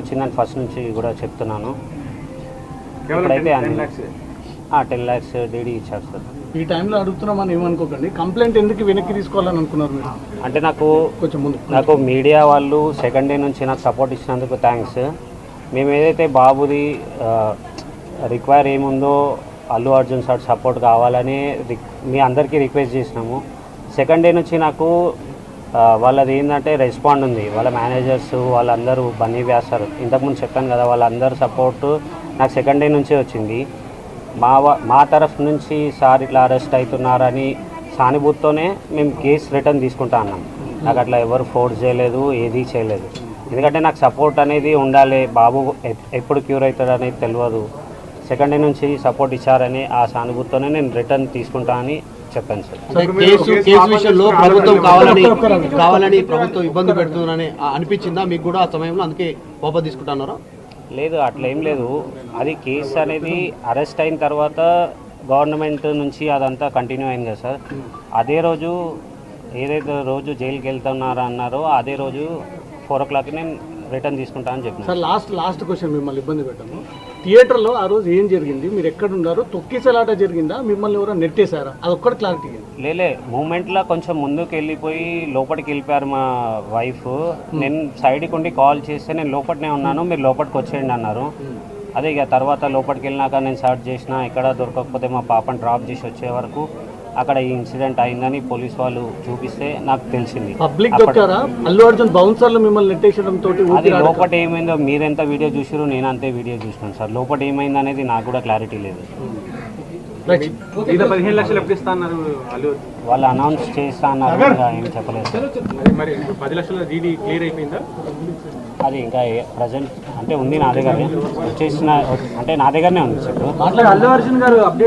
వచ్చిందని ఫస్ట్ నుంచి కూడా చెప్తున్నాను. ఇప్పుడైతే 10 lakhs డీడీ ఇచ్చారు సార్. ఈ టైంలో అడుగుతున్నామని ఏమనుకోకండి, కంప్లైంట్ ఎందుకు వెనక్కి తీసుకోవాలని అనుకున్నారు మీరు? అంటే కొంచెం ముందు నాకు మీడియా వాళ్ళు సెకండ్ డే నుంచి నాకు సపోర్ట్ ఇచ్చినందుకు థ్యాంక్స్. మేము ఏదైతే బాబుది రిక్వైర్ ఏముందో అల్లు అర్జున్ సార్ సపోర్ట్ కావాలని మీ అందరికీ రిక్వెస్ట్ చేసినాము. సెకండ్ డే నుంచి నాకు వాళ్ళది ఏంటంటే రెస్పాండ్ ఉంది. వాళ్ళ మేనేజర్స్ వాళ్ళందరూ బన్నీ వ్యాసారు ఇంతకుముందు చెప్పాను కదా, వాళ్ళందరూ సపోర్టు నాకు సెకండ్ డే నుంచే వచ్చింది. మా తరఫు నుంచి సార్ ఇట్లా అరెస్ట్ అవుతున్నారని సానుభూతితోనే మేము కేసు రిటర్న్ తీసుకుంటా అన్నాం. నాకు అట్లా ఎవరు ఫోర్స్ చేయలేదు, ఏది చేయలేదు. ఎందుకంటే నాకు సపోర్ట్ అనేది ఉండాలి. బాబు ఎప్పుడు క్యూర్ అవుతాడు అనేది తెలియదు. సెకండ్ డే నుంచి సపోర్ట్ ఇచ్చారని ఆ సానుభూతితోనే నేను రిటర్న్ తీసుకుంటా అని చెప్పాను సార్. కేసు విషయంలో ప్రభుత్వం కావాలని ప్రభుత్వం ఇబ్బంది పెడుతుందని అనిపించిందా మీకు కూడా ఆ సమయంలో? అందుకే వాపస్ తీసుకుంటున్నారా? లేదు, అట్లా ఏం లేదు. అది కేసు అనేది అరెస్ట్ అయిన తర్వాత గవర్నమెంట్ నుంచి అదంతా కంటిన్యూ అయింది కదా సార్. అదే రోజు ఏదైతే రోజు జైలుకి వెళ్తున్నారో అన్నారో అదే రోజు 4 o'clock నేను రిటర్న్ తీసుకుంటా అని చెప్పిన సార్. లాస్ట్ క్వశ్చన్, మిమ్మల్ని ఇబ్బంది పెట్టాము. థియేటర్లో ఆ రోజు ఏం జరిగింది? మీరు ఎక్కడ ఉన్నారు? తొక్కిసలాట జరిగిందా? మిమ్మల్ని ఎవరో నెట్టేశారా? అదొక్కటి క్లారిటీ. లేలే, మూమెంట్లో కొంచెం ముందుకు వెళ్ళిపోయి లోపలికి వెళ్ళిపోయారు మా వైఫ్. నేను సైడ్కి ఉండి కాల్ చేస్తే నేను లోపలనే ఉన్నాను, మీరు లోపలికి వచ్చేయండి అన్నారు. అదే ఇక తర్వాత లోపలికి వెళ్ళినాక నేను సర్చ్ చేసిన, ఎక్కడ దొరకకపోతే మా పాపని డ్రాప్ చేసి వచ్చే వరకు అక్కడ ఈ ఇన్సిడెంట్ అయిందని పోలీస్ వాళ్ళు చూపిస్తే నాకు తెలిసింది. పబ్లిక్ దొరికారా? అల్లు అర్జున్ బౌన్సర్లు మిమ్మల్ని నెట్టేయడంతో అది లోపల ఏమైందో మీరెంత వీడియో చూసారు, నేను అంతే వీడియో చూసినాను సార్. లోపల ఏమైంది అనేది నాకు కూడా క్లారిటీ లేదు. 15 లక్షలు ఎప్పుడు ఇస్తా అన్నారు? వాళ్ళు అనౌన్స్ చేస్తా అన్నారు, ఏం చెప్పలేదు సార్. మరి 10 లక్షల డీడీ క్లియర్ అయిపోయిందా? అది ఇంకా ప్రజెంట్ అంటే ఉంది నా దగ్గర, వచ్చేసిన అంటే నా దగ్గరనే ఉంది సార్. అల్లు అర్జున్ గారు అప్డేట్